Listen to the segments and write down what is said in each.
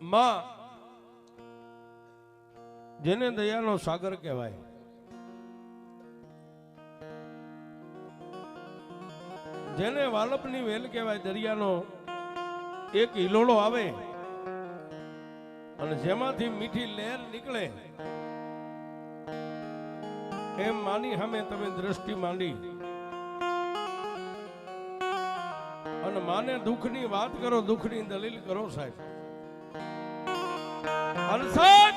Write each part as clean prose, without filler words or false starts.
માં જેને દયાનો સાગર કહેવાય, જેને વાલપની વેલ કહેવાય, દરિયાનો એક હિલોળો આવે અને જેમાંથી મીઠી લહેર નીકળે, એમ માની સામે તમે દ્રષ્ટિ માંડી અને માને દુઃખની વાત કરો, દુઃખની દલીલ કરો સાહેબ. અને સાહેબ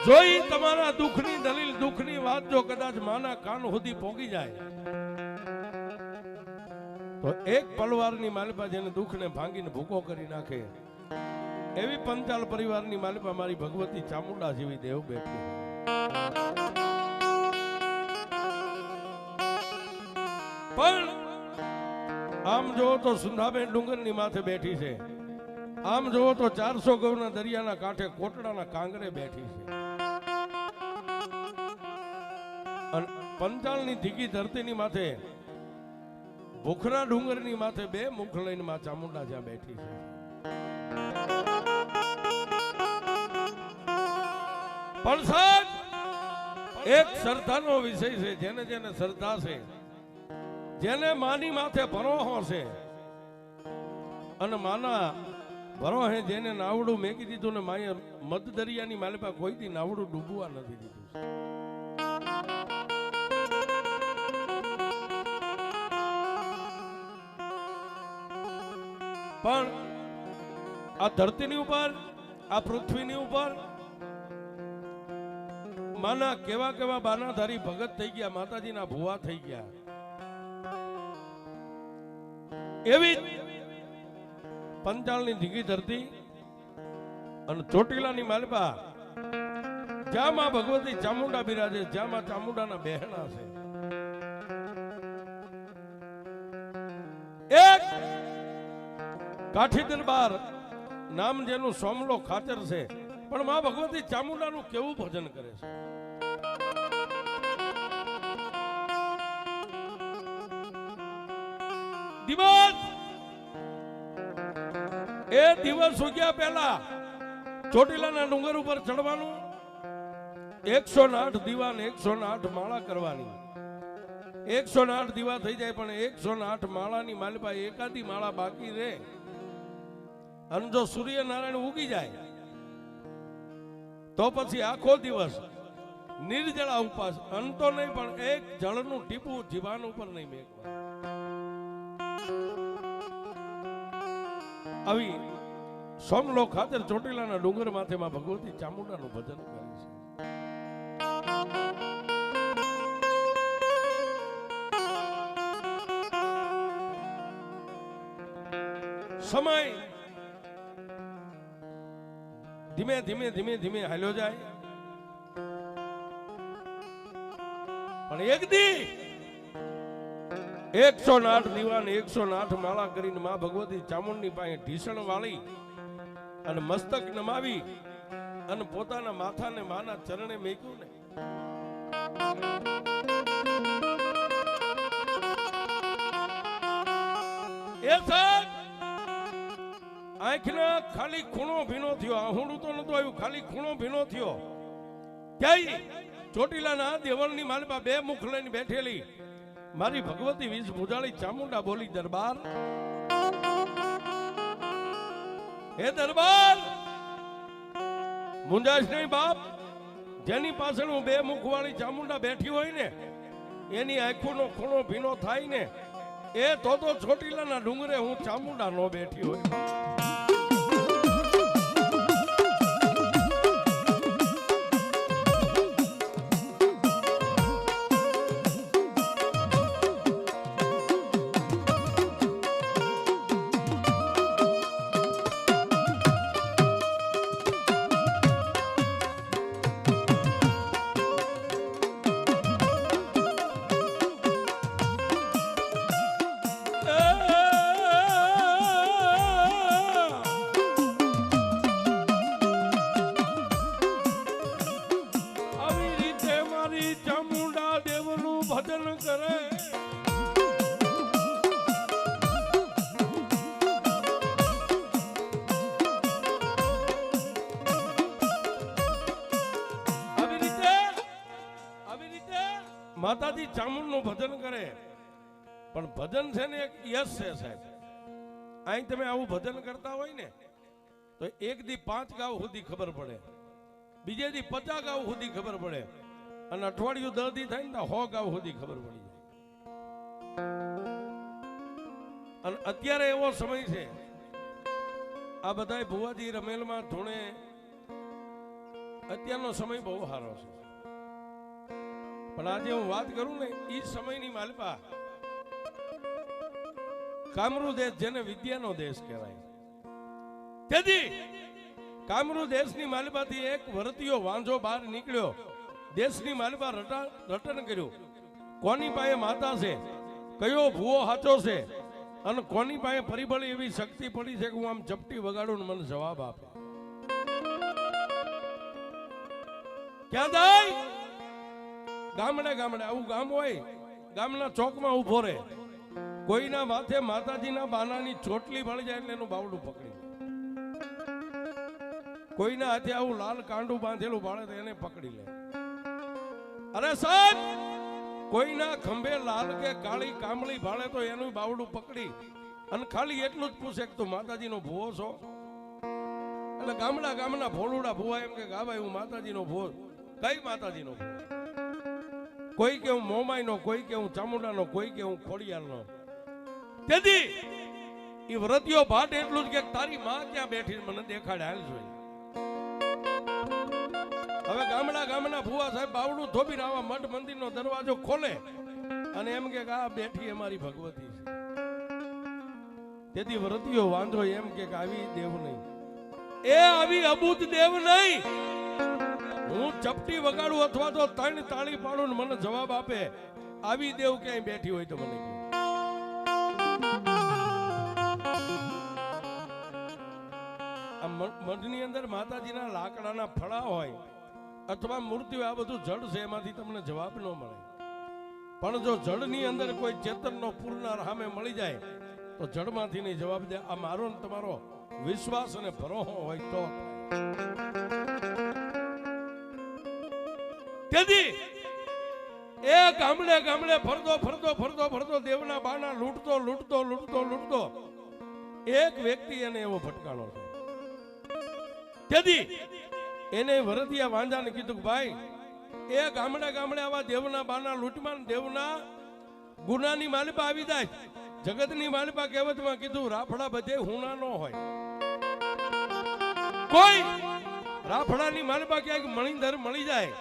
જોઈ તમારા દુઃખની દલીલ, દુઃખની વાત જો કદાચ માના કાન સુધી પહોંચી જાય તો એક પલવારની માલિપા જેને દુઃખને ભાંગીને ભૂકો કરી નાખે એવી પંચાલ પરિવારની માલિપા મારી ભગવતી ચામુંડા જેવી દેવ બેઠી. પણ આમ જોવો તો સુંધાબેન ડુંગરની માથે બેઠી છે, આમ જોવો તો 400 ગૌના દરિયાના કાંઠે કોટડાના કાંગરે બેઠી છે. અને પંચાલની ધીકી ધરતીની માથે ભૂખરા ડુંગરની માથે બે મુખ લઈને માં ચામુંડા જ્યાં બેઠી છે. પણ સાહેબ એક શ્રદ્ધાનો વિષય છે, જેને જેને શ્રદ્ધા છે, જેને માની માથે ભરોહો છે અને માના ભરોહે જેને નાવડું મેકી દીધું ને માએ મધ દરિયાની માલિપા કોઈથી નાવડું ડૂબવા નથી દીધું. પણ આ ધરતીની ઉપર, આ પૃથ્વીની ઉપર માના કેવા કેવા બાનાધારી ભગત થઈ ગયા, માતાજીના ભુવા થઈ ગયા. એવી પંચાલની ધીકી ધરતી અને ચોટીલાની માલિપા જ્યાં માં ભગવતી ચામુંડા બિરાજે, જ્યાં માં ચામુંડાના બહેણા છે. એક કાઠી દરબાર નામ જેનું સોમલો ખાતર છે, પણ માં ભગવતી ચામુંડાનું કેવું ભજન કરે છે. દિવસ એ દિવસ ઉગ્યા પહેલા ચોટીલાના ડુંગર ઉપર ચડવાનું, 108 દીવા ને 108 માળા કરવાની. 108 દીવા થઈ જાય પણ 108 માળાની માલિપા એકાદી માળા બાકી રહે અને જો સૂર્યનારાયણ ઉગી જાય તો પછી આખો દિવસ નિર્જળા ઉપવાસ, અંતો નહીં પણ એક જળનું ટીપું જીવાન ઉપર નહીં મેકવા. આવી સોમલો ખાતર ચોટીલાના ડુંગર માથે માં ભગવતી ચામુંડાનું ભજન કરે છે. સમય ધીમે ધીમે ધીમે ધીમે હાલ્યો જાય, પણ એક દી 108 દીવા ને 108 માળા કરીને માં ભગવતી ચામુંડની પાસે ઢીસણ વાળી અને મસ્તક નમાવી અને પોતાના માથાને માના ચરણે મેક્યું ને એ સાહેબ આંખના ખાલી ખૂણો ભીનો થયો, આહુડું તો નતો આવ્યું, ખાલી ખૂણો ભીનો થયો. ક્યાંય ચોટીલાના દેવળની માલિપા બે મુખ લઈને બેઠેલી મારી ભગવતી વીજ ભુજાળી ચામુંડા બોલી, દરબાર હે દરબાર, મુંજાશ નહીં બાપ. જેની પાછળ હું બે મુખ વાળી ચામુંડા બેઠી હોય ને એની આંખોનો ખૂણો ભીનો થાય ને એ તો ચોટીલાના ડુંગરે હું ચામુંડા નો બેઠી હોય. માતાજી ચામુંડનું ભજન કરે, પણ ભજન છે ને એક યશ છે સાહેબ. અહીં તમે આવું ભજન કરતા હોય ને તો એક દી 5 ગાવ સુધી ખબર પડે, બીજે દી 50 ગાવ સુધી ખબર પડે, અને અઠવાડિયું 10 દી થાય ને તો 100 ગાવ સુધી ખબર પડી જાય. અને અત્યારે એવો સમય છે, આ બધાય ભુવાજી રમેલમાં ધૂણે, અત્યારનો સમય બહુ સારો છે. પણ આજે હું વાત કરું ને, એ સમયની માલપા કામરૂ દેશ, જેને વિદ્યાનો દેશ કહેવાય, તેથી કામરૂ દેશની માલપાથી એક વરતીયો વાંઝો બહાર નીકળ્યો, દેશની માલપા રટન કર્યું, કોની પાસે માતા છે, કયો ભૂવો સાચો છે, અને કોની પાસે પરિબળ એવી શક્તિ પડી છે કે હું આમ ચપટી વગાડું ને મને જવાબ આપે. ક્યાં જાય? ગામડે ગામડે આવું ગામ હોય, ગામના ચોકમાં ઉભો રહે, કોઈના માથે માતાજીના બાનાની ચોટલી ભળી જાય એટલે એનું બાવડું પકડી, કોઈના હાથે આવું લાલ કાંડું બાંધેલું ભાળે તો એને પકડી લે. અરે સાહેબ, કોઈના ખંભે લાલ કે કાળી કામળી ભાળે તો એનું બાવડું પકડી અને ખાલી એટલું જ પૂછે કે તું માતાજીનો ભૂવો છો? એટલે ગામના ભોળુડા ભૂવા એમ કે હા ભાઈ હું માતાજીનો ભૂવો. કઈ માતાજીનો ભૂવો? કોઈ કે હું મોમાઈનો, કોઈ કે હું ચામુંડાનો, કોઈ કે હું ખોડિયારનો. તેથી એ વ્રતિયો ભાટ એટલું જ કે તારી માં ક્યાં બેઠી મને દેખાડે, હાલ જોઈ. હવે ગામના ભુવા સાહેબ બાવડું ધોબી આવા મઠ મંદિરનો દરવાજો ખોલે અને એમ કે આ બેઠી અમારી ભગવતી છે. તેથી વ્રતિયો વાંધો એમ કે આવી દેવ નહીં, એ આવી અબૂત દેવ નહીં. હું ચપટી વગાડું અથવા તો 3 તાળી પાડું ને મને જવાબ આપે, આવી દેવ ક્યાંય બેઠી હોય તો મને કહે. આ મઠની અંદર માતાજીના લાકડાના ફળા હોય અથવા મૂર્તિઓ, આ બધું જડ છે, એમાંથી તમને જવાબ ન મળે. પણ જો જડની અંદર કોઈ ચેતનનો પૂર્ણ સામે મળી જાય તો જડમાંથી નહીં જવાબ દે. આ મારો ને તમારો વિશ્વાસ અને ભરોસો હોય તો. તેથી એ ગામડે ફરતો દેવના બાના લૂંટતો એક વ્યક્તિ એને એવો ભટકાણો છે. તેથી એને વરદિયા વાંજાને કીધું કે ભાઈ, એ ગામડે આવા દેવના બાના લૂંટમાં દેવના ગુનાની માલિપા આવી જાય. જગતની માલિપા કહેવતમાં કીધું રાફડા બધે હુના નો હોય. કોઈ રાફડાની માલિપા ક્યાંક મણીધર મળી જાય,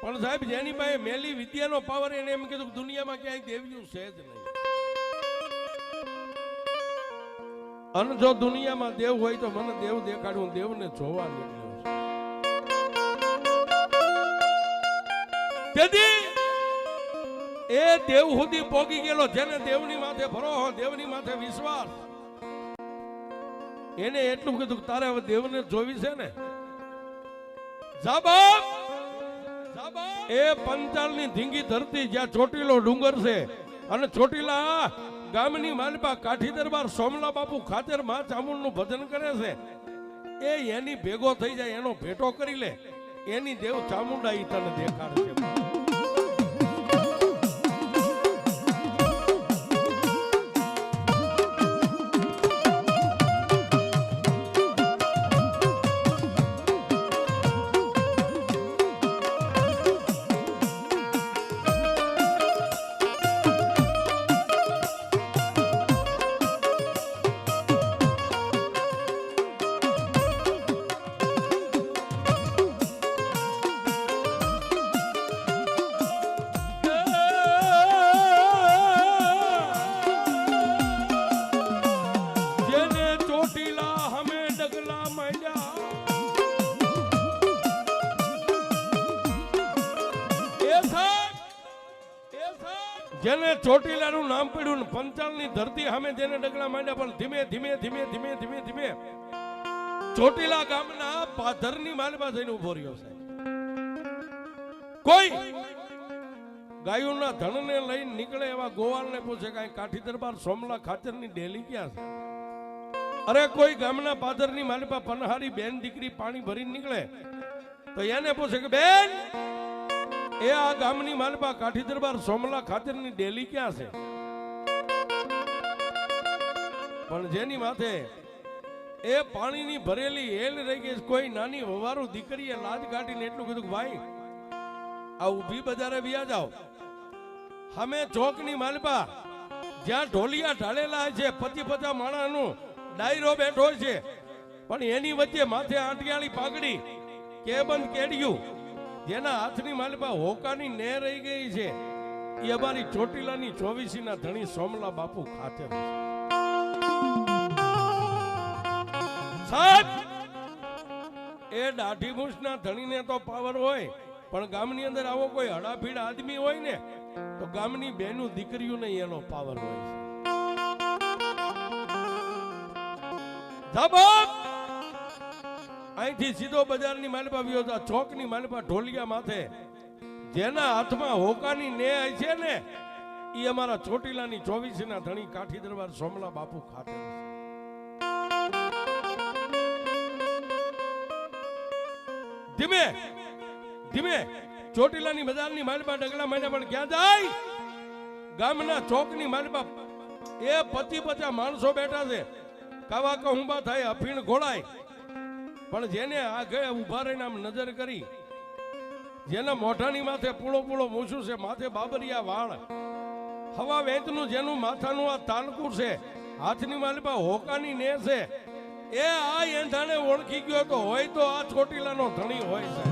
પણ સાહેબ જેની પાસે મેલી વિદ્યાનો પાવર, એને એમ કીધું દુનિયામાં ક્યાંય દેવ્યું છે જ નહીં. અને જો દુનિયામાં દેવ હોય તો મને દેવ દેખાડ્યું, દેવને જોવા નીકળ્યો છે. તેથી એ દેવ સુધી પોગી ગયેલો, જેને દેવની માથે ભરોસો, દેવની માથે વિશ્વાસ, એને એટલું કીધું કે તારે હવે દેવને જોવી છે ને, જા બાપ. એ પંચાલની ધીંગી ધરતી, જ્યાં ચોટીલો ડુંગર છે, અને ચોટીલા ગામની માલપા કાઠી દરબાર સોમલા બાપુ ખાતર માં ચામુંડનું ભજન કરે છે, એ એની ભેગો થઈ જાય, એનો ભેટો કરી લે, એની દેવ ચામુંડા ઈ તને દેખાડે છે. જેને ચોટીલાનું નામ પડ્યું ને પંચાલની ધરતી સામે જેને ડગલા માંડ્યા, પણ ધીમે ચોટીલા ગામના પાધરની માલમાં જઈને ઉભો રહ્યો છે. કોઈ ગાયોના ધણને લઈને નીકળે એવા ગોવાળને પૂછે કે કાઠી દરબાર સોમલા ખાતરની ડેલી ક્યાં છે? અરે કોઈ ગામના પાદરની માલપા પનહારી બેન દીકરી પાણી ભરીને નીકળે તો એને પૂછે કે બેન એ આ ગામની માલપા કાઠી દરબાર સોમલા ખાતરની ડેલી ક્યાં છે? પણ જેની માથે એ પાણીની ભરેલી હેલ રહી ગઈ, કોઈ નાની વવારું દીકરીએ લાજ કાઢીને એટલું કીધું કે ભાઈ આ ઊભી બજારે વ્યા જાઓ. અમે ચોકની માલપા જ્યાં ઢોલિયા ઢાળેલા છે, 50-50 માણાનું ડાયરો બેઠો છે, પણ એની વચ્ચે માથે આંટિયાળી પાઘડી, કેબંધ કેડિયું, જેના હાથની માલપા હોકાની ને રહી ગઈ છે, એ અમારી ચોટીલાની 24ના ધણી સોમલા બાપુ ખાતર છે. સાહેબ, એ દાઢી મૂછના ધણીને તો પાવર હોય, પણ ગામની અંદર આવો કોઈ હડાફીડ આદમી હોય ને તો ગામની બેનું દીકરીઓને એનો પાવર હોય છે. અહીંથી સીધો બજારની માલપા વ્યો જા, ચોકની માલપા ઢોલિયા માથે જેના હાથમાં હોકાની ને છે ને એ અમારા ચોટીલાની 24ના ધણી કાઠી દરબાર સોમલા બાપુ ખાતર છે. ધીમે ધીમે ચોટીલાની બજારની માલપા ડગલા માંડ્યા, પણ ક્યાં જાય? ગામના ચોકની માલપા એ 50-50 માણસો બેઠા છે, કાવા કહુંબા થાય, અફીણ ઘોડાય, પણ જેને આગળ ઉભા રહીને આમ નજર કરી, જેના મોઢાની માથે પૂળો પૂળો મૂછું છે, માથે બાબરિયા વાળ, હવા વેચનું જેનું માથાનું આ તાલકુર છે, હાથની માલપા હોકાની ને છે, એ આ એંધાને ઓળખી ગયો તો હોય તો આ ચોટીલાનો ધણી હોય છે.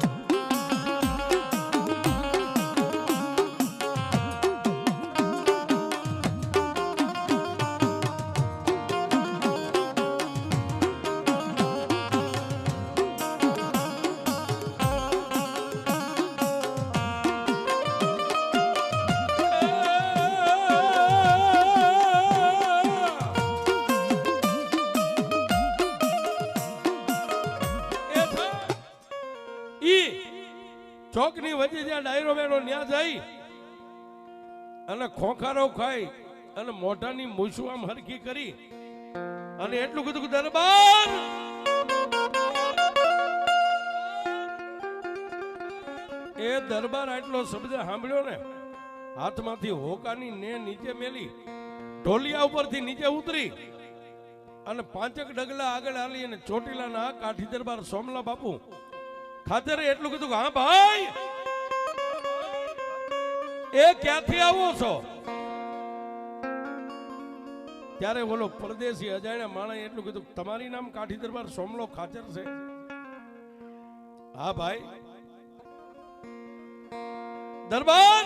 ચોકની વચ્ચે જ્યાં ડાયરો બેઠો ત્યાં જઈ અને ખોખારો ખાઈ અને મોઢાની મૂછું આમ હરખી કરી અને એટલું કીધું કે દરબાર, એ દરબાર આટલો શબ્દ સાંભળ્યો ને, હાથમાંથી હોકાની ને નીચે મેલી, ઢોલિયા ઉપરથી નીચે ઉતરી અને 5 ડગલા આગળ આલી અને ચોટીલાના કાઠી દરબાર સોમલા બાપુ ખાતરે એટલું કીધું કે હા ભાઈ, એ ક્યાંથી આવો છો? ત્યારે બોલો પરદેશી અજાણ્યા માણસે એટલું કીધું, તમારી નામ કાઠી દરબાર સોમલો ખાચર છે? હા ભાઈ. દરબાર,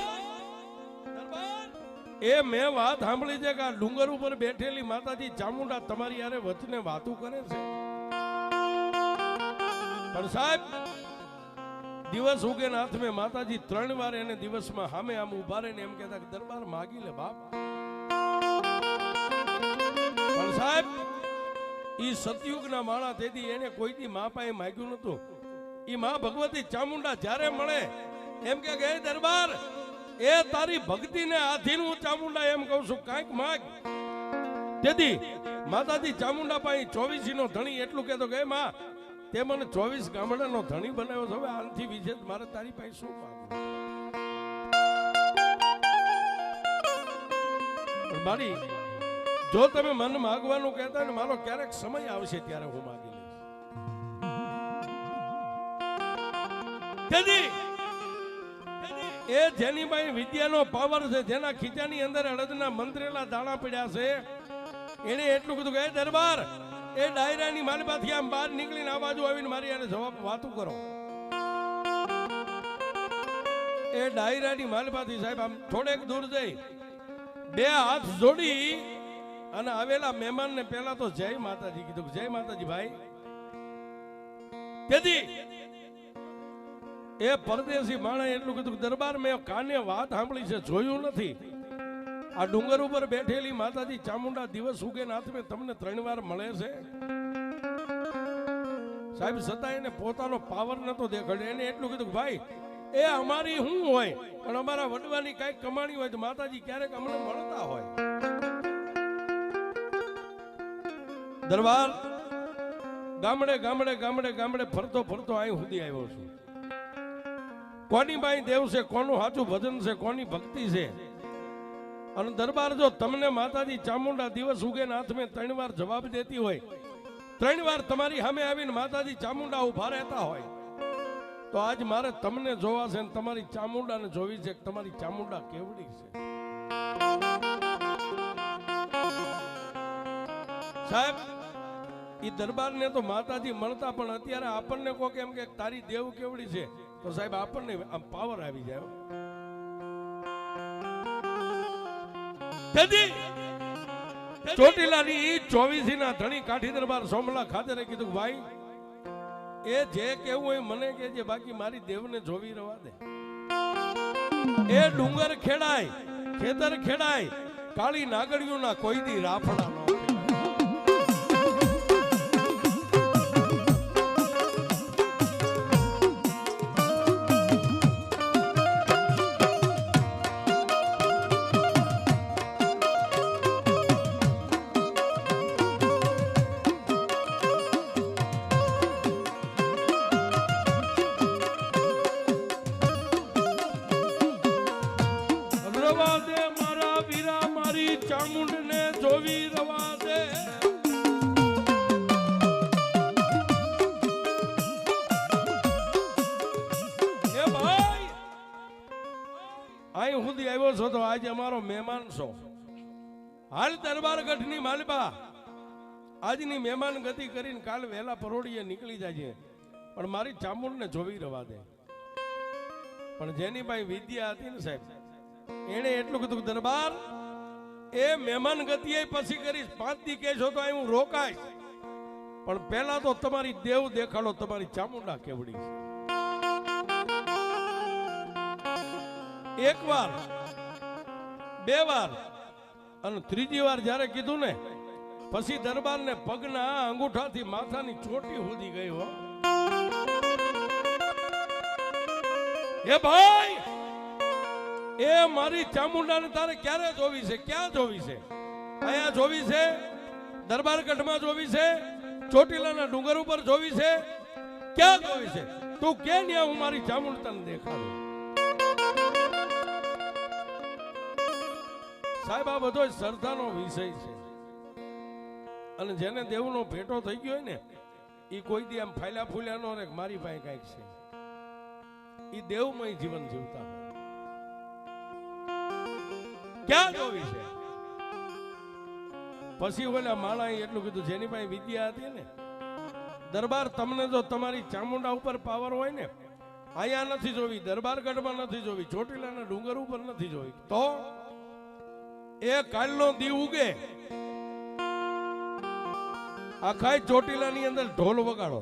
એ મેં વાત સાંભળી છે કે આ ડુંગર ઉપર બેઠેલી માતાજી ચામુંડા તમારી યારે વચને વાતું કરે છે, પણ સાહેબ દિવસ ઉગે નાથ મેં માતાજી 3 વાર એને દિવસમાં સામે આમ ઉભા રહીને એમ કહેતા કે દરબાર માગી લે બાપ. પણ સાહેબ ઈ સતયુગના માણા તેથી એને કોઈથી મા પાસે માગ્યું નતું. ઈ મા ભગવતી ચામુંડા જ્યારે મળે એમ કે હે દરબાર, એ તારી ભક્તિને આધીન હું ચામુંડા એમ કહું છું, કાંઈક માગ. તેથી માતાજી ચામુંડા પાસે 24નો ધણી એટલું કહેતો કે માં, તે મને 24 ગામડાનો ધણી બનાવ્યો છે, હવે આનથી વિશેષ મારે તારી પાસે શું માગવું? મારી જો તમે મન માગવાનું કહેતા ને, મારો ક્યારેક સમય આવશે ત્યારે હું માગી લઈશ. એ જેની પાસે વિદ્યાનો પાવર છે, જેના ખીચાની અંદર અડદના મંત્રેલા દાણા પડ્યા છે, એને એટલું કીધું કે દરબાર, એ ડાયરાની માલપાથી આમ બહાર નીકળીને આ બાજુ આવીને મારી આને જવાબ વાતું કરો. એ ડાયરાની માલપાથી સાહેબ આમ થોડેક દૂર જઈ 2 હાથ જોડી અને આવેલા મહેમાનને પહેલા તો જય માતાજી કીધું, જય માતાજી ભાઈ. તેથી એ પરદેશી માણસે એટલું કીધું, દરબાર મેં કાને વાત સાંભળી છે, જોયું નથી. આ ડુંગર ઉપર બેઠેલી માતાજી ચામુંડા દિવસ ઉગે નાથ મેં તમને 3 વાર મળે છે. સાહેબ છતાં એને પોતાનો પાવર નતો દેખાડ્યો. એને એટલું કીધું ભાઈ, એ અમારી શું હોય, પણ અમારા વડવાની કઈક કમાણી હોય તો માતાજી ક્યારેક અમને મળતા હોય. દરબાર ગામડે ગામડે ગામડે ગામડે ફરતો ફરતો અહીં સુધી આવ્યો છું. કોની બાઈ દેવ છે, કોનું સાચું ભજન છે, કોની ભક્તિ છે. અને દરબાર જો તમને માતાજી ચામુંડા દિવસ ઉગે ને હાથ મેં 3 વાર જવાબ દેતી હોય, 3 વાર તમારી સામે આવીને માતાજી ચામુંડા ઉભા રહેતા હોય, તો આજ મારે તમને જોવા છે ને તમારી ચામુંડાને જોવી છે કે તમારી ચામુંડા કેવડી છે. સાહેબ ઈ દરબારને તો માતાજી મળતા, પણ અત્યારે આપણને કોક એમ કે તારી દેવ કેવડી છે, તો સાહેબ આપણને આમ પાવર આવી જાય. ચોટીલાની 24 ના ધણી કાઠી દરબાર સોમલા ખાતરે કીધું ભાઈ એ જે કેવું હોય મને કહેજે, બાકી મારી દેવને જોવી રવા દે. એ ડુંગર ખેડાય, ખેતર ખેડાય, કાળી નાગડીઓના કોઈ દી રાફડા ન ચામુંડને જોવી રવા દે. એ ભાઈ અહીં સુધી આવ્યો છો તો આજે અમારો મહેમાન છો. હાલ દરબારગઢની માલબા આજની મહેમાન ગતિ કરીને કાલ વહેલા પરોડીએ નીકળી જાય, પણ મારી ચામુંડને જોવી રવા દે. પણ જેની ભાઈ વિદ્યા હતી ને સાહેબ, એને એટલું કીધું દરબાર એ મહેમાન ગતિએ પછી કરીશ, 5 દી કહેશો તો હું રોકાઈશ, પણ પહેલા તો તમારી દેવ દેખાડો, તમારી ચામુંડા કેવડી છે. એક વાર, 2 વાર અને 3જી વાર જ્યારે કીધું ને, પછી દરબારને પગના અંગૂઠાથી માથાની ચોટી સુધી ગઈ હો. એ ભાઈ એ મારી ચામુંડાને તારે ક્યારે જોવી છે, ક્યાં જોવી છે? અહીંયા જોવી છે, દરબારગઢમાં જોવી છે, ચોટીલાના ડુંગર ઉપર જોવી છે, ક્યાં જોવી છે? તું કે ન્યા હું મારી ચામુંડાને દેખાડું. સાહેબ આ બધો શ્રદ્ધાનો વિષય છે, અને જેને દેવનો ભેટો થઈ ગયો હોય ને એ કોઈ દી આમ ફાયલા ફૂલ્યા નો રે મારી પાસે કઈક છે, એ દેવમય જીવન જીવતા હોય. ક્યાં જોવી છે? પછી ઓલા માળાએ એટલું કીધું જેની પાસે વિદ્યા હતી ને, દરબાર તમને જો તમારી ચામુંડા ઉપર પાવર હોય ને, અહીંયા નથી જોવી, દરબારગઢમાં નથી જોવી, ચોટીલાના ડુંગર ઉપર નથી જોવી, તો એ કાલનો દી ઉગે આખા ચોટીલાની અંદર ઢોલ વગાડો,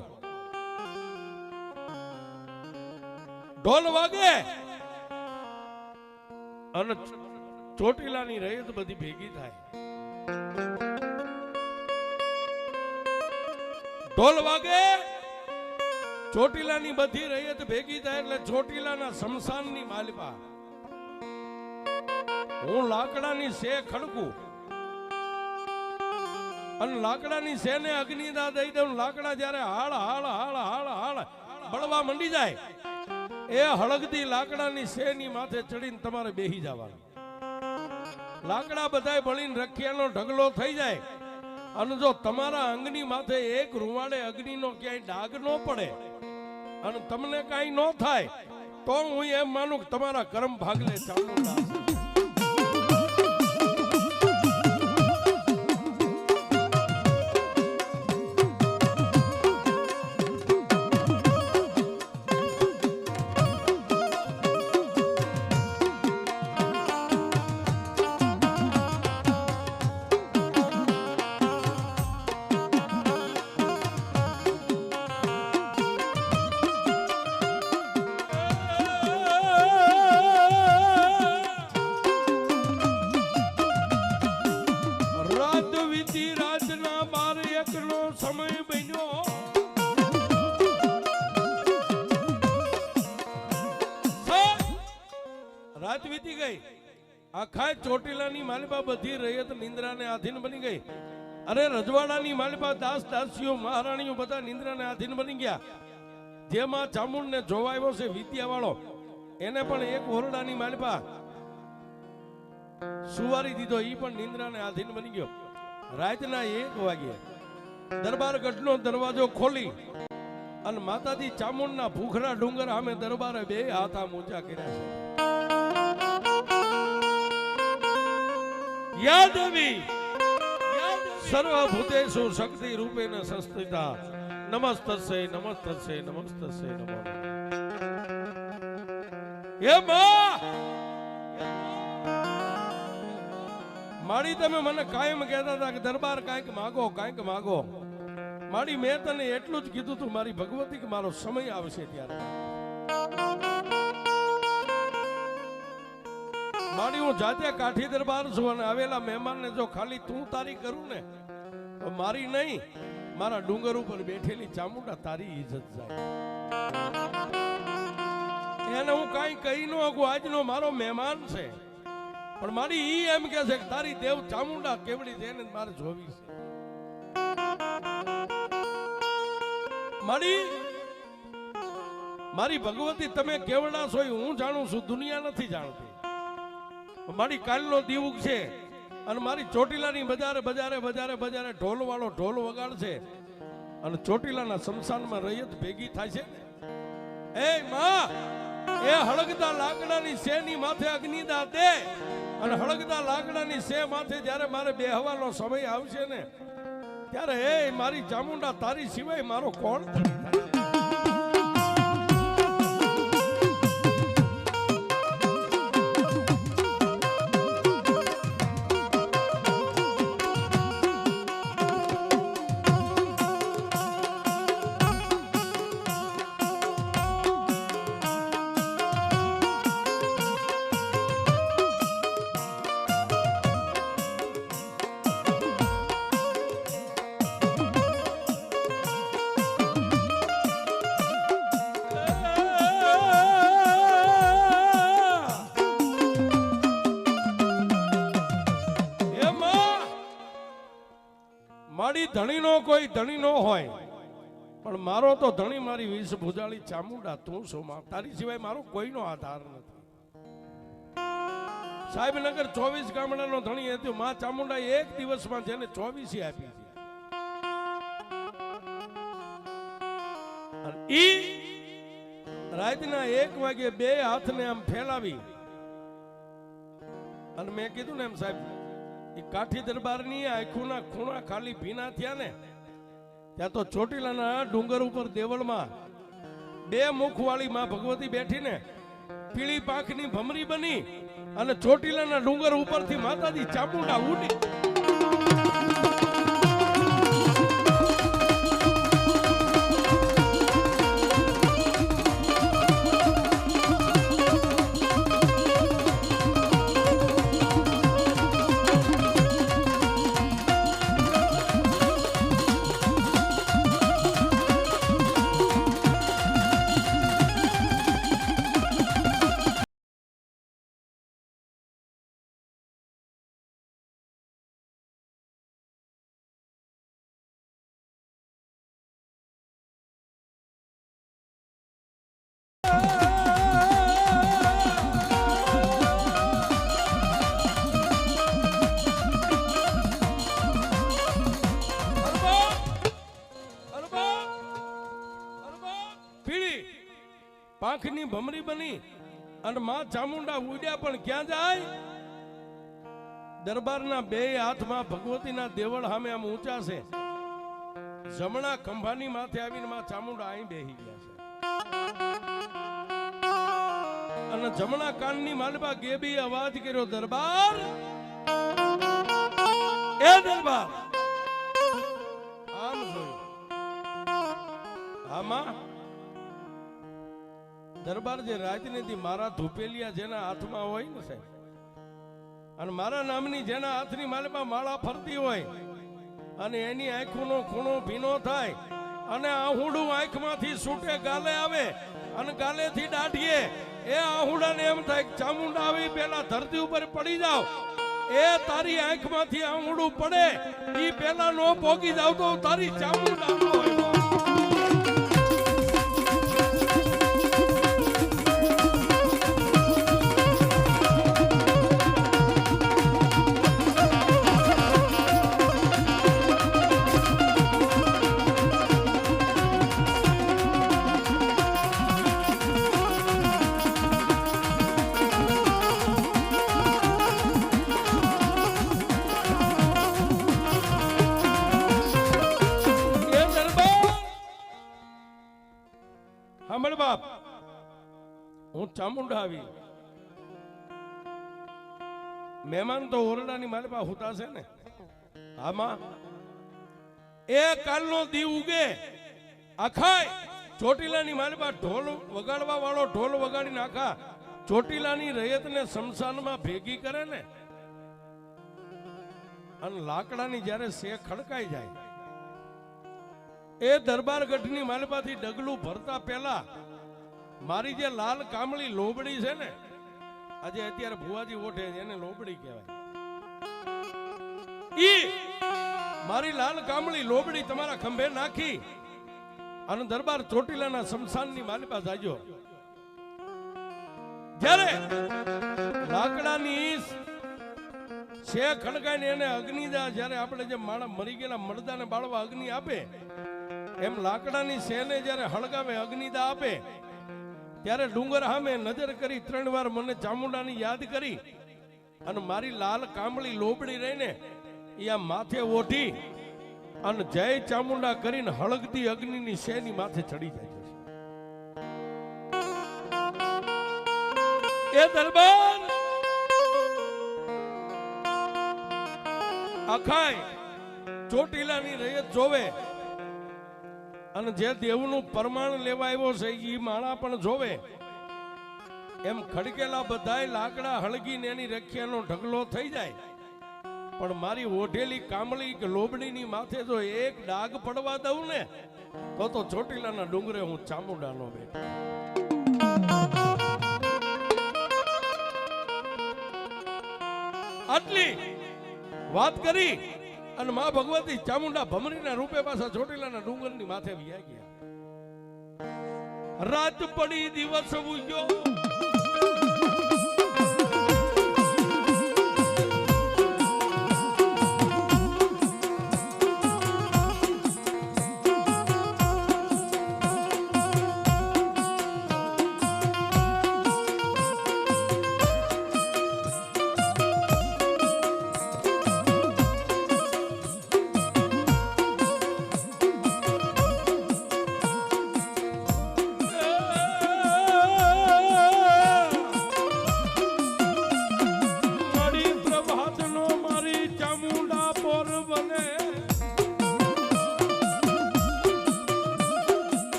ઢોલ વાગે અને ચોટીલાની રયત બધી ભેગી થાય. ઢોલ વાગે, ચોટીલાની બધી રયત ભેગી થાય એટલે ચોટીલાના શમશાનની માલપા હું લાકડાની સે ખડકું અને લાકડાની સેને અગ્નિદા દઈ દઉં. લાકડા જ્યારે હાળ હાળ હાળ હાળ હાળ બળવા મંડી જાય, એ હળગતી લાકડાની સેની માથે ચડીને તમારે બેહી જવાનું. લાકડા બધાય બળીને રખિયાનો ઢગલો થઈ જાય, અને જો તમારા અંગની માથે એક રૂવાડે અગ્નિનો ક્યાંય ડાઘ ન પડે અને તમને કાંઈ ન થાય, તો હું એમ માનું કે તમારા કર્મ ભાગલે ચામુંડા. રાત વીતી ગઈ, આખા ચોટીલાની માલિપા બધી રયત નિંદ્રાને આધીન બની ગઈ. અરે રજવાડાની માલિપા દાસ દાસીઓ મહારાણીઓ બધા નિંદ્રાને આધીન બની ગયા. જેમાં ચામુંડને જોવા આવ્યો છે વિદ્યા વાળો, એને પણ એક ઓરડાની માલપા સુવારી દીધો. ઈ પણ નિંદ્રાને આધીન બની ગયો. રાતના 1 વાગે દરબાર ગઢનો દરવાજો ખોલી અને માતાજી ચામુંડના ભૂખરા ડુંગર સામે દરબારે 2 હાથ આમ ઊંચા કર્યા છે. યા દેવી સર્વભૂતેષુ શક્તિ રૂપેણ સંસ્થિતા નમસ્તસ્ય નમસ્તસ્ય નમસ્તસ્ય નમો. હે માં, માડી તમે મને કાયમ કહેતા હતા કે દરબાર કાંઈક માગો કાંઈક માગો. માડી મેં તને એટલું જ કીધું તું મારી ભગવતી કે મારો સમય આવશે ત્યારે. માડી હું જાતે કાઠી દરબાર છું અને આવેલા મહેમાનને જો ખાલી તું તારી કરું ને તો મારી નહીં, મારા ડુંગર ઉપર બેઠેલી ચામુંડા તારી ઇજ્જત જાય. એને હું કાંઈ કહી ન શકું. આજનો મારો મહેમાન છે પણ મારી ઈ એમ કે છે કે તારી દેવ ચામુંડા કેવડી છે એને મારે જોવી છે. મારી ભગવતી તમે કેવડા છો હું જાણું છું, દુનિયા નથી જાણતી. મારી કાલનો દીવુક છે અને મારી ચોટીલાની બજારે બજારે બજારે બજારે ઢોલ વાળો ઢોલ વગાડશે અને ચોટીલાના શમશાનમાં રૈયત ભેગી થાય છે. એ માં, એ હળગતા લાકડાની શેની માથે અગ્નિદાહ દે અને હળગતા લાકડાની શે માથે જ્યારે મારે બેહવાનો સમય આવશે ને ત્યારે એ મારી ચામુંડા તારી સિવાય મારો કોણ? મારી ધણીનો કોઈ ધણી નો હોય પણ મારો તો ધણી મારી વીસ ભુજાળી ચામુંડા તું છો માં. તારી સિવાય મારો કોઈનો આધાર નથી. સાહેબનગર 24 ગામડાનો ધણી હતો માં ચામુંડા એક દિવસમાં જેને 24 આપી છે. ઈ રાતના 1 વાગે 2 હાથને આમ ફેલાવી અને મેં કીધું ને એમ સાહેબ કાઠી દરબારની આંખોના ખૂણા ખાલી ભીના થયા ને ત્યાં તો ચોટીલાના ડુંગર ઉપર દેવળમાં 2 મુખવાળી માં ભગવતી બેઠી ને પીળી પાંખની ભમરી બની અને ચોટીલાના ડુંગર ઉપરથી માતાજી ચામુંડા ઉડી. પાંખની ભમરી બની અને માં ચામુંડા ઉડ્યા પણ ક્યાં જાય? દરબારના 2 હાથમાં ભગવતીના દેવળ સામે આમ ઊંચા છે. જમણા ખંભાની માથે આવીને માં ચામુંડા અહીં બેહી ગયા છે અને જમણા કાનની માલપા ગેબી અવાજ કર્યો, દરબાર એ દરબાર. આમ જોયું આમાં દરબાર જે રાજનીતિ મારા ધૂપેલિયા જેના હાથમાં હોય ને સાહેબ અને મારા નામની જેના હાથની માલમાં માળા ફરતી હોય અને એની આંખોનો ખૂણો ભીનો થાય અને આહુડું આંખમાંથી છૂટે ગાલે આવે અને ગાલેથી દાઢીએ એ આહુડાને એમ થાય ચામુંડા આવી પેલા ધરતી ઉપર પડી જાવ. એ તારી આંખમાંથી આહુડું પડે ઈ પેલા નો પોગી જાવ તો તારી ચામુંડા ન હોય. સાંભળ બાપ, હું ચામુંડા આવી. મહેમાન તો ઓરડાની મારી પાસે હોતા છે ને. આમાં એ કાલનો દી ઉગે આખા ચોટીલાની મારી પાસે ઢોલ વગાડવા વાળો ઢોલ વગાડીને આખા ચોટીલાની રયતને શમશાનમાં ભેગી કરે ને, અને લાકડાની જ્યારે સે ખડકાઈ જાય, એ દરબારગઢની માલપાથી ડગલું ભરતા પહેલા મારી જે લાલ કામળી લોબડી છે ને, આજે અત્યારે ભુવાજી ઓઠે છે એને લોબડી કહેવાય. ઈ મારી લાલ કામળી લોબડી તમારા ખંભે નાખી અને દરબાર ચોટીલાના શમશાનની માલિપા જાજો. જ્યારે લાકડાની શે ખડકાઈને એને અગ્નિદા, જ્યારે આપણે જે માણસ મરી ગયેલા મરદાને બાળવા અગ્નિ આપે, એમ લાકડાની શેને જ્યારે હળગાવે અગ્નિદા આપે, ત્યારે ડુંગર સામે નજર કરી 3 વાર મને ચામુંડાની યાદ કરી અને મારી લાલ કામળી લોબડી રહીને એ આ માથે ઓઢી અને જય ચામુંડા કરીને હળગતી અગ્નિની શેની માથે ચડી જાય છે. એ દરબાર આખાય ચોટીલાની રયત જોવે અને જે દેવનું પરમાણ લેવા આવ્યો છે એ માણા પણ જોવે. એમ ખડકેલા બધાય લાકડા હળગીને એની રખ્યાનો ઢગલો થઈ જાય, પણ મારી ઓઢેલી કામળી કે લોબડીની માથે જો એક ડાગ પડવા દઉં ને, તો ચોટીલાના ડુંગરે હું ચામુંડાનો બેઠો. આટલી વાત કરી અને માં ભગવતી ચામુંડા ભમરીના રૂપે પાછા ચોટીલાના ડુંગરની માથે વ્યા ગયા. રાત પડી દિવસ ઉગ્યો,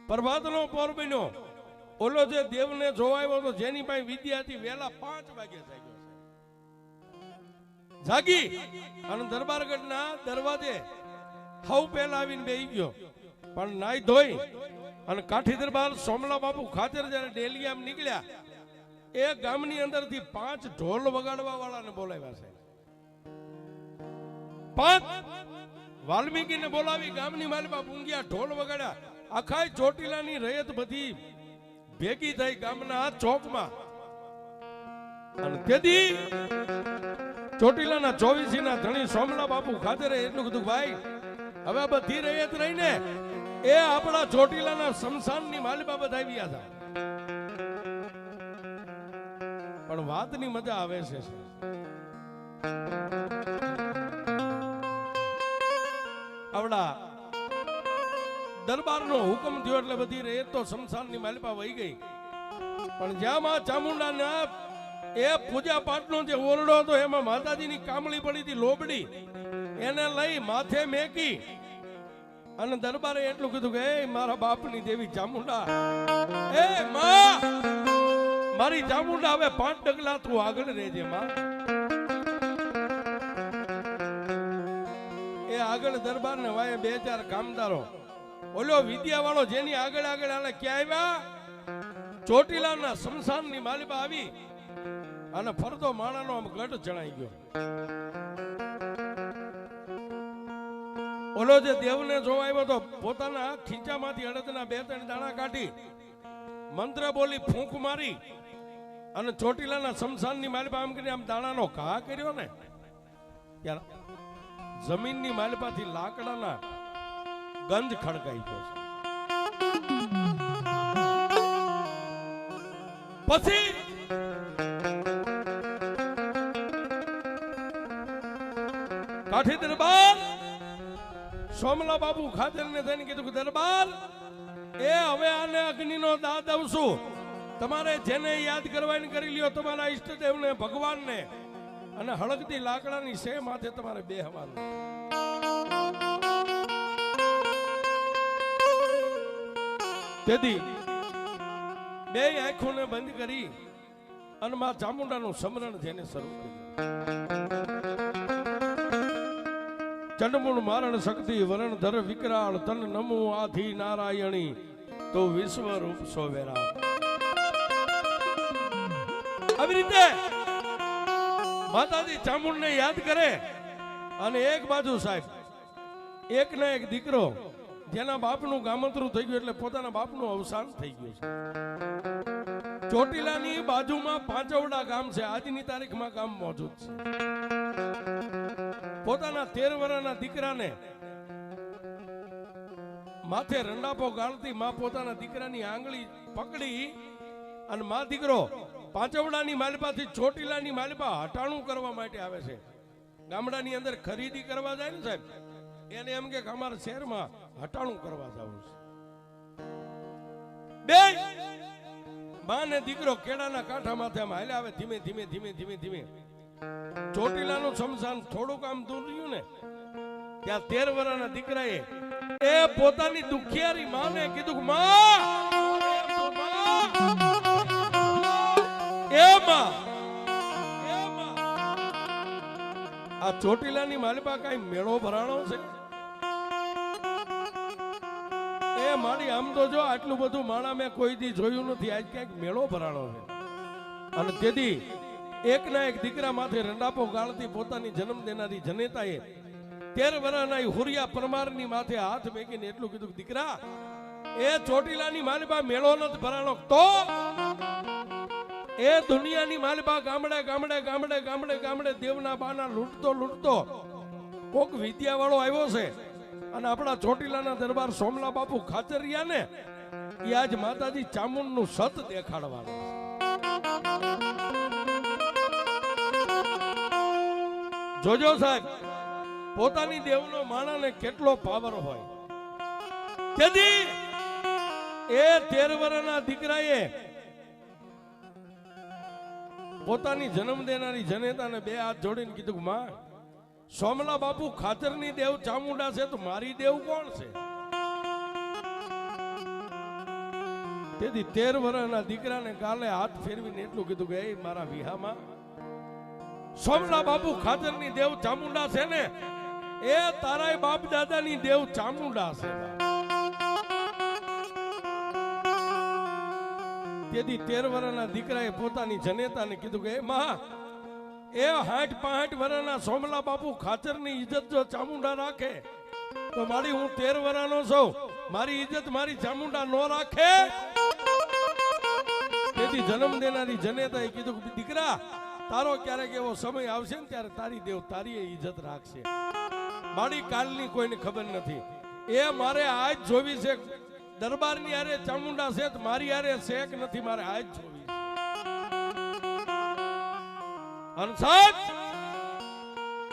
પ્રભાતનો પોર બન્યો. ઓલો જે દેવને જોવાયો તો જેની પાસે વિદ્યા હતી, વેલા 5 વાગે જાગી અને દરબારગઢના દરવાજે હવ પહેલા આવીને બેહી ગયો. પણ નાઈ ધોઈ અને કાઠી દરબાર સોમલા બાપુ ખાતર જ્યારે ડેલિયામ નીકળ્યા, એ ગામની અંદરથી 5 ઢોલ વગાડવા વાળાને બોલાવ્યા છે. 5 વાલ્મીકીને બોલાવી ગામની માલપા પૂંગ્યા, ઢોલ વગાડ્યા. આખા ચોટીલાની રયત બધી ભેગી થઈ ગામના ચોકમાં. અને તેથી ચોટીલાના 24ના ધણી સોમલા બાપુ ખાતરે એટલું કીધું, ભાઈ હવે બધી રયત રહીને એ આપણા ચોટીલાના શમશાનની માલિપા બધા આવ્યા હતા. પણ વાતની મજા આવે છે. આવડા દરબારનો હુકમ થયો એટલે બધી રેત તો શમશાનની માલિપા વહી ગઈ. પણ જ્યાં માં ચામુંડાના એ પૂજા પાઠનો જે ઓરડો હતો, એમાં માતાજીની કામળી પડી હતી લોબડી, એને લઈ માથે મેકી અને દરબારે એટલું કીધું કે એ મારા બાપની દેવી ચામુંડા, એ માં મારી ચામુંડા, હવે 5 ડગલા તું આગળ રહેજે માં. એ આગળ દરબારને વાય 2-4 કામદારો, ઓલો વિદ્યા વાળો જેની આગળ આગળ આલે ક્યાં આવ્યા, ચોટીલાના શમશાનની માલિપા આવી અને ફરતો માણાનો આમ ગઢ ચણાઈ ગયો. ઓલો જે દેવને જોવા આવ્યો તો પોતાના ખીચામાંથી અડદના 2-3 દાણા કાઢી મંત્ર બોલી ફૂંક મારી અને ચોટીલાના શમશાનની માલિપા આમ કરીને આમ દાણાનો ઘા કર્યો ને, ત્યારે જમીનની માલિપાથી લાકડાના ગંજ ખડકાઈ ગયો છે. પછી કાઠી દરબાર સોમલા બાપુ ખાચર ને થઈને કીધું કે દરબાર એ હવે આને અગ્નિનો દાહ દઉં છું. તમારે જેને યાદ કરવાની કરી લ્યો, તમારા ઈષ્ટદેવને, ભગવાનને, અને હળગતી લાકડાની સે માથે તમારે બેહવાનું. તેથી બે આંખોને બંધ કરી અને માં ચામુંડાનું સ્મરણ જેને શરૂ કર્યું. ચંડમૂળ મારણ શક્તિ વરણ ધર વિકરાળ તન નમો આધી નારાયણી તો વિશ્વ રૂપ સોવેરા. આવી રીતે માતાજી ચામુંડને યાદ કરે અને એક બાજુ સાહેબ એક ના એક દીકરો જેના બાપનું ગામંતરું થઈ ગયું એટલે પોતાના બાપનું અવસાન થઈ ગયું છે. ચોટીલાની બાજુમાં પાંચવડા ગામ છે, આજની તારીખમાં ગામ મોજૂદ છે. પોતાના 13 વર્ષના દીકરાને માથે રંડાપો ગાળતી માં પોતાના દીકરાની આંગળી પકડી અને માં દીકરો પાંચવડાની માલિપાથી ચોટીલાની માલિપા હટાણું કરવા માટે આવે છે. ગામડાની અંદર ખરીદી કરવા જાય ને સાહેબ, એને એમ કે અમારા શહેરમાં હટાણું કરવા જવું છે. બે માં ને દીકરો કેળાના કાંઠા માથે આમ હાલ્યા આવે ધીમે ધીમે ધીમે ધીમે ધીમે. ચોટીલાનું શમશાન થોડુંક આમ દૂર રહ્યું ને, ત્યાં 13 વર્ષના દીકરાએ એ પોતાની દુખિયારી માને કીધું કે માં આ ચોટીલાની માલિપા કઈ મેળો ભરાણો છે? એ મારી આમ તો જો આટલું બધું માણા મેં કોઈ દી જોયું નથી, આજ ક્યાંક મેળો ભરાણો છે. અને તેથી એક ના એક દીકરા માથે રંડાપો ગાળતી પોતાની જન્મ દેનારી જનેતાએ 13 વર્ષના હુરિયા પરમારની માથે હાથ મેકીને એટલું કીધું કે દીકરા એ ચોટીલાની માલિપા મેળો નથી ભરાણો તો એ દુનિયાની માલિપા ગામડે ગામડે ગામડે ગામડે ગામડે દેવના બાના લૂંટતો લૂંટતો કોક વિદ્યા વાળો આવ્યો છે અને આપણા ચોટીલાના દરબાર સોમલા બાપુ ખાચરિયા ને એ આજ માતાજી ચામુંડનું સત દેખાડવાનું. જોજો સાહેબ પોતાની દેવનો માણાને કેટલો પાવર હોય. તેથી એ 13 વર્ષના દીકરાએ પોતાની જન્મ દેનારી જનેતાને 2 હાથ જોડીને કીધું કે માં સોમલા બાપુ ખાચરની દેવ ચામુંડા છે તો મારી દેવ કોણ છે? તેથી 13 વર્ષના દીકરાને ગાલે હાથ ફેરવીને એટલું કીધું કે એ મારા વિહામાં સોમલા બાપુ ખાચરની દેવ ચામુંડા છે ને, એ તારાય બાપ દાદાની દેવ ચામુંડા છે. તેથી 13 વર્ષના દીકરાએ પોતાની જનેતાને કીધું કે માં એ 65 વર્ષના સોમલા બાપુ ખાચરની ઇજ્જત જો ચામુંડા રાખે તો મારી હું 13 વર્ષનો છું, મારી ઇજ્જત મારી ચામુંડા નો રાખે. તેથી જન્મ દેનારી જનેતાએ કીધું કે દીકરા તારો ક્યારેક એવો સમય આવશે ને ત્યારે તારી દેવ તારી ઇજ્જત રાખશે. મારી કાલની કોઈને ખબર નથી, એ મારે આજ જોવી છે. દરબારની આરે ચામુંડા છે મારી આરે શેક નથી, મારે આજ જોવી છે. અને સાહેબ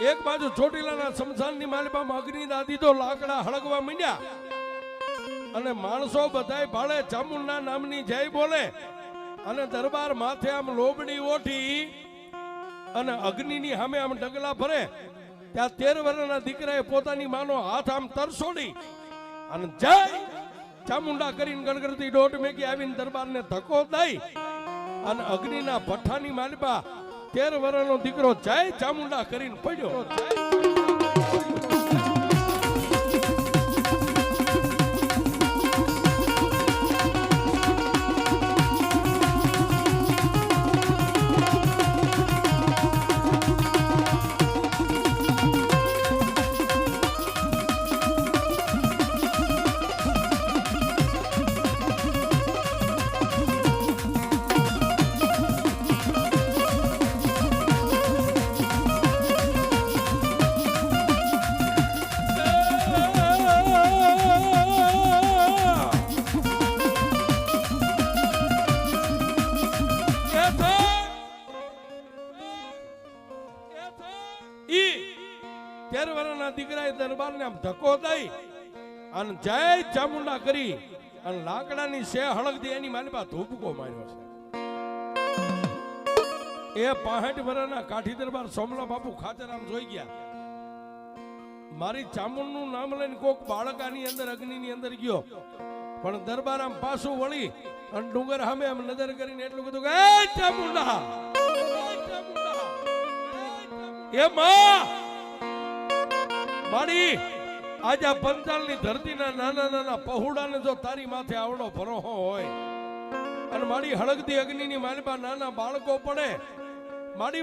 એક બાજુ ચોટીલાના શમશાનની માલિપામાં અગ્નિ દાદી તો લાકડા હળગવા માંડ્યા અને માણસો બધાય ભાળે ચામુંડા નામની જય બોલે અને દરબાર માથે આમ લોબડી ઓઠી અને અગ્નિની સામે આમ ડગલા ભરે. ત્યાં 13 વર્ષના દીકરાએ પોતાની માનો હાથ આમ તરસોડી અને જય ચામુંડા કરીને ગણગણતી દોઢ મેકી આવીને દરબારને ધક્કો દઈ અને અગ્નિના ભઠ્ઠાની માલિપા 13 વર્ષનો દીકરો જય ચામુંડા કરીને પડ્યો. વર્ષના દીકરાએ દરબારને આમ ધક્કો દઈ અને જય ચામુંડા કરી અને લાકડાની સે હળગતી એની માલિપા ધૂપકો માર્યો છે. એ 65 વર્ષના કાઠી દરબાર સોમલા બાપુ ખાતર આમ જોઈ ગયા. મારી ચામુંડનું નામ લઈને કોક બાળક આની અંદર અગ્નિની અંદર ગયો, પણ દરબાર આમ પાછું વળી અને ડુંગર સામે આમ નજર કરીને એટલું કીધું કે એ ચામુંડા, એ માં મારી આજે આ પંચાલની ધરતીના નાના નાના પહોળાને જો તારી માથે આવડો ભરોહો હોય અને મારી હળગતી અગ્નિની માલિપા નાના બાળકો પડે,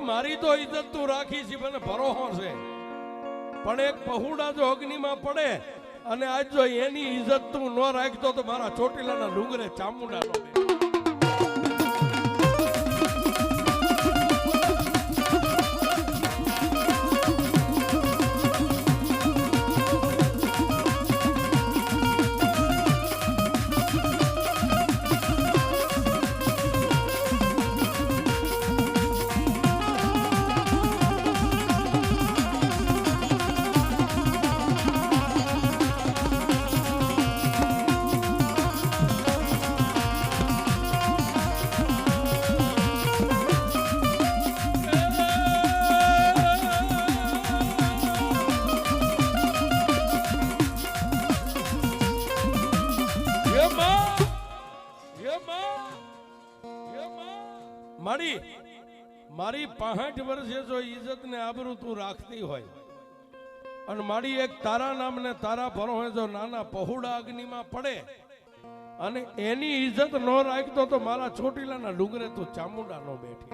મારી તો ઇજ્જત તું રાખી છે મને ભરોહો છે, પણ એક પહોળા જો અગ્નિમાં પડે અને આજ જો એની ઇજ્જત તું ન રાખતો તો મારા ચોટીલાના ડુંગરે ચામુંડા નો મારી 65 વર્ષે જો ઇજ્જત ને આબરૂ તું રાખતી હોય અને મારી એક તારા નામને તારા ભરોસે જો નાના પહોળા અગ્નિમાં પડે અને એની ઇજ્જત ન રાખતો તો મારા ચોટીલાના ડુંગરે તું ચામુંડા નો બેઠી.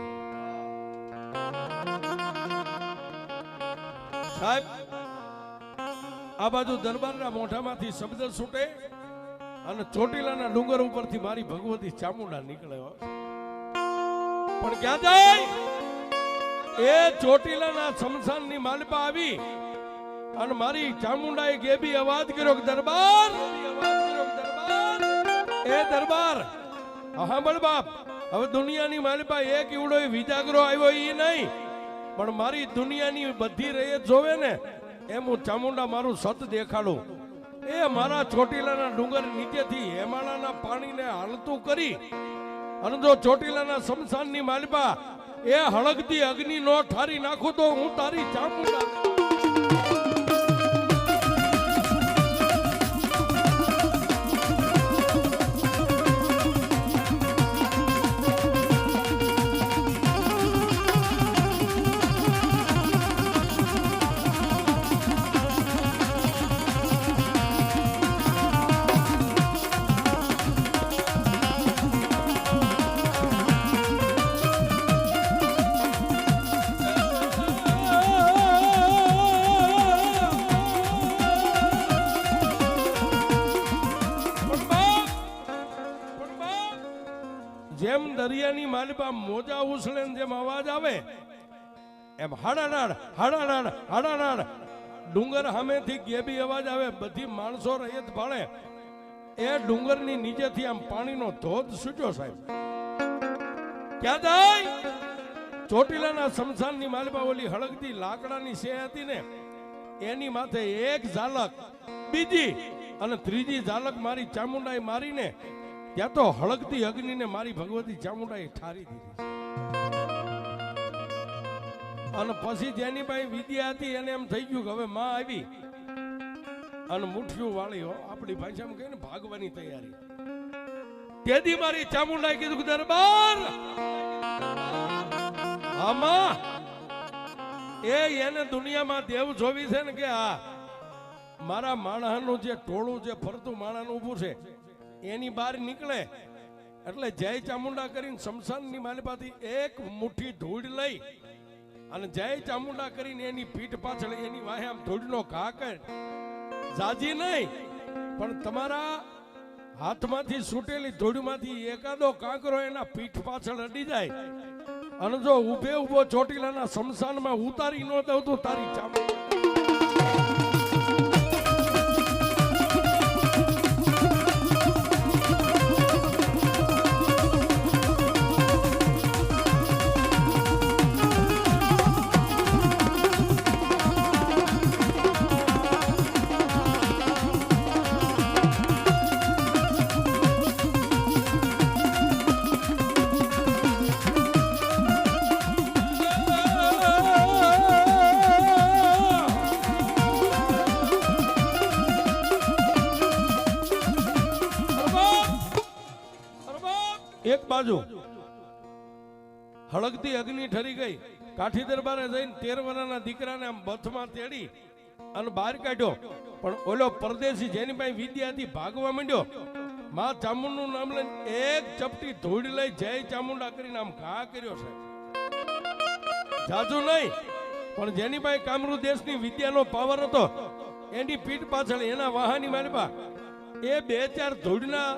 સાહેબ આ બાજુ દરબારના મોઢામાંથી શબ્દ છૂટે અને ચોટીલાના ડુંગર ઉપરથી મારી ભગવતી ચામુંડા નીકળે, પણ ક્યાં જાય? એ ચોટીલાના શમશાનની માલિપા આવી અને મારી ચામુંડાએ ગેબી અવાજ કર્યો કે દરબાર, એ દરબાર સાંભળ બાપ, હવે દુનિયાની માલિપા એક ઈવડો વિજાગરો આવ્યો એ નહીં, પણ મારી દુનિયાની બધી રયત જોવે ને એમ હું ચામુંડા મારું સત દેખાડું. એ મારા ચોટીલાના ડુંગર નીચેથી હેમાળાના પાણીને હાલતું કરી અને જો ચોટીલાના શમશાનની માલિપા એ હળગતી અગ્નિ નો ઠારી નાખું તો હું તારી ચામુંડા. જેમ દરિયાની માલિપા મોજા ઉછળે જેમ અવાજ આવે એમ હાડાડાડ હાડાડાડ હાડાડાડ ડુંગર સામેથી ગેબી અવાજ આવે, બધી માણસો રયત ભાળે. એ ડુંગરની નીચેથી આમ પાણીનો ધોધ છૂટ્યો સાહેબ. ક્યાં જાય? ચોટીલાના શમશાનની માલિપા ઓલી હળગતી લાકડાની સે હતી ને એની માથે એક ઝાલક, બીજી અને ત્રીજી ઝાલક મારી ચામુંડાએ મારીને ત્યાં તો હળગતી અગ્નિને મારી ભગવતી ચામુંડાએ ઠારી દીધી. અને પછી જેની પાસે વિદ્યા હતી એને એમ થઈ ગયું કે હવે માં આવી અને મુઠ્ઠીઓ વાળી આપણી ભાષામાં કહે ને ભાગવાની તૈયારી. તેથી મારી ચામુંડાએ કીધું કે દરબાર આમાં એને દુનિયામાં દેવ જોવી છે ને કે આ મારા માણસનું જે ટોળું જે ફરતું માણસનું ઊભું છે એની બહાર નીકળે એટલે જય ચામુંડા કરીને શમશાનની માલિપાથી એક મુઠ્ઠી ધૂળ લઈ અને જય ચામુંડા કરીને એની પીઠ પાછળ એની વાહે આમ ધૂળનો ઘા કર, જાજી નહીં પણ તમારા હાથમાંથી છૂટેલી ધૂળમાંથી એકાદો કાંકરો એના પીઠ પાછળ અડી જાય અને જો ઊભે ઊભો ચોટીલાના શમશાનમાં ઉતારી ન દઉં તો તારી ચામુંડા. એક બાજુ હળગતી અગ્નિ ઠરી ગઈ, કાઠી દરબારે જઈને 13 વર્ષના દીકરાને આમ બથમાં તેડી અને બહાર કાઢ્યો. પણ ઓલો પરદેશી જેની પાસે વિદ્યા હતી ભાગવા માંડ્યો. માં ચામુંડનું નામ લઈને એક ચપટી ધૂળ લઈ જય ચામુંડા કરીને આમ ઘા કર્યો છે. જાજુ નહીં, પણ જેની પાસે કામરૂ દેશની વિદ્યાનો પાવર હતો એની પીઠ પાછળ એના વાહની માલપા એ 2-4 ધૂળના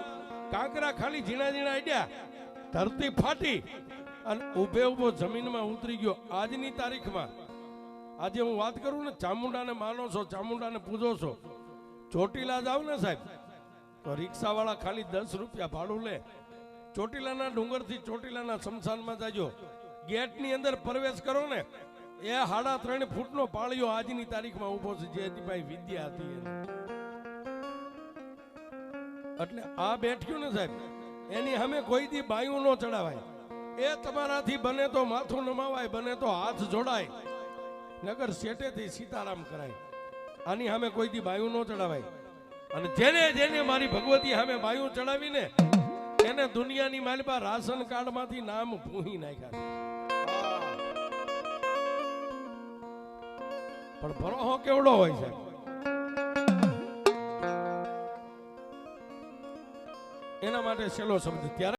કાંકરા ખાલી ઝીણા ઝીણા અડ્યા, ધરતી ફાટી અને ઉભે ઉભો જમીનમાં ઉતરી ગયો. આજની તારીખમાં આજે હું વાત કરું ને, ચામુંડાને માનો છો, ચામુંડાને પૂજો છો, ચોટીલા જાવ ને સાહેબ તો રિક્ષાવાળા ખાલી 10 રૂપિયા ભાડું લે. ચોટીલાના ડુંગરથી ચોટીલાના શમશાનમાં જાજો, ગેટની અંદર પ્રવેશ કરો ને એ 3.5 ફૂટનો પાળિયો આજની તારીખમાં ઉભો છે, જે ભાઈ વિદ્યા હતી. એટલે આ બેઠ્યું ને સાહેબ એની સામે કોઈ દી બાયું ન ચડાવાય. એ તમારાથી બને તો માથું નમાવાય, બને તો હાથ જોડાય, નગર શેટેથી સીતારામ કરાય. આની સામે કોઈ દી બાયું ન ચડાવાય. અને જેને જેને મારી ભગવતી સામે બાયું ચડાવીને એને દુનિયાની માલપા રાશન કાર્ડ માંથી નામ પૂહી નાખ્યા. પણ ભરોહો કેવડો હોય છે. એના માટે છેલ્લો શબ્દ ત્યારે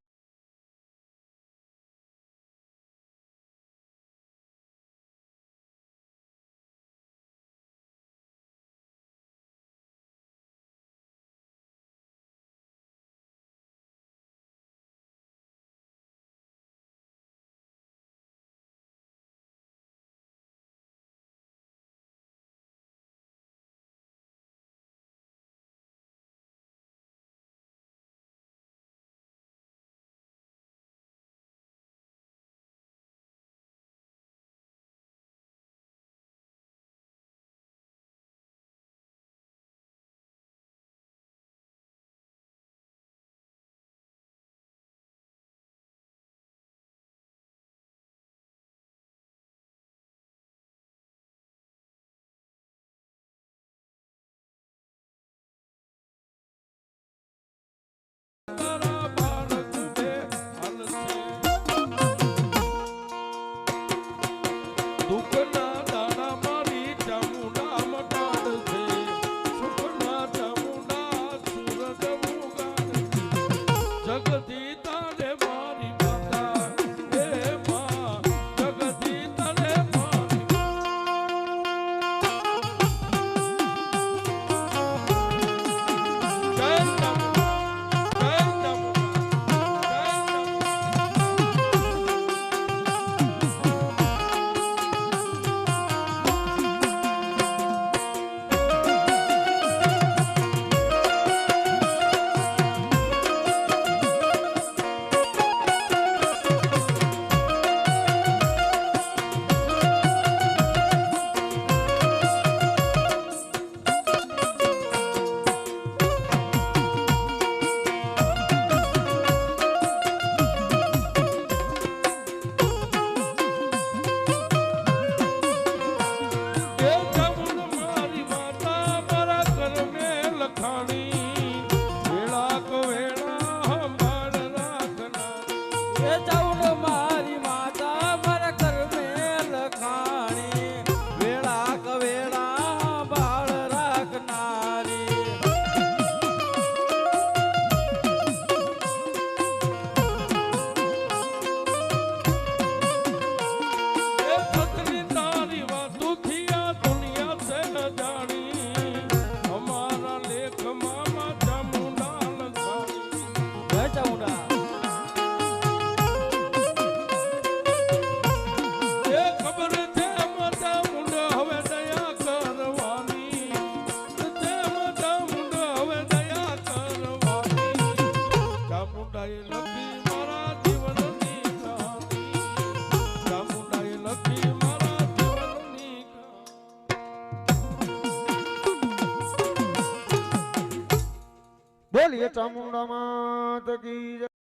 બોલીએ ચામુંડા માત કી જય।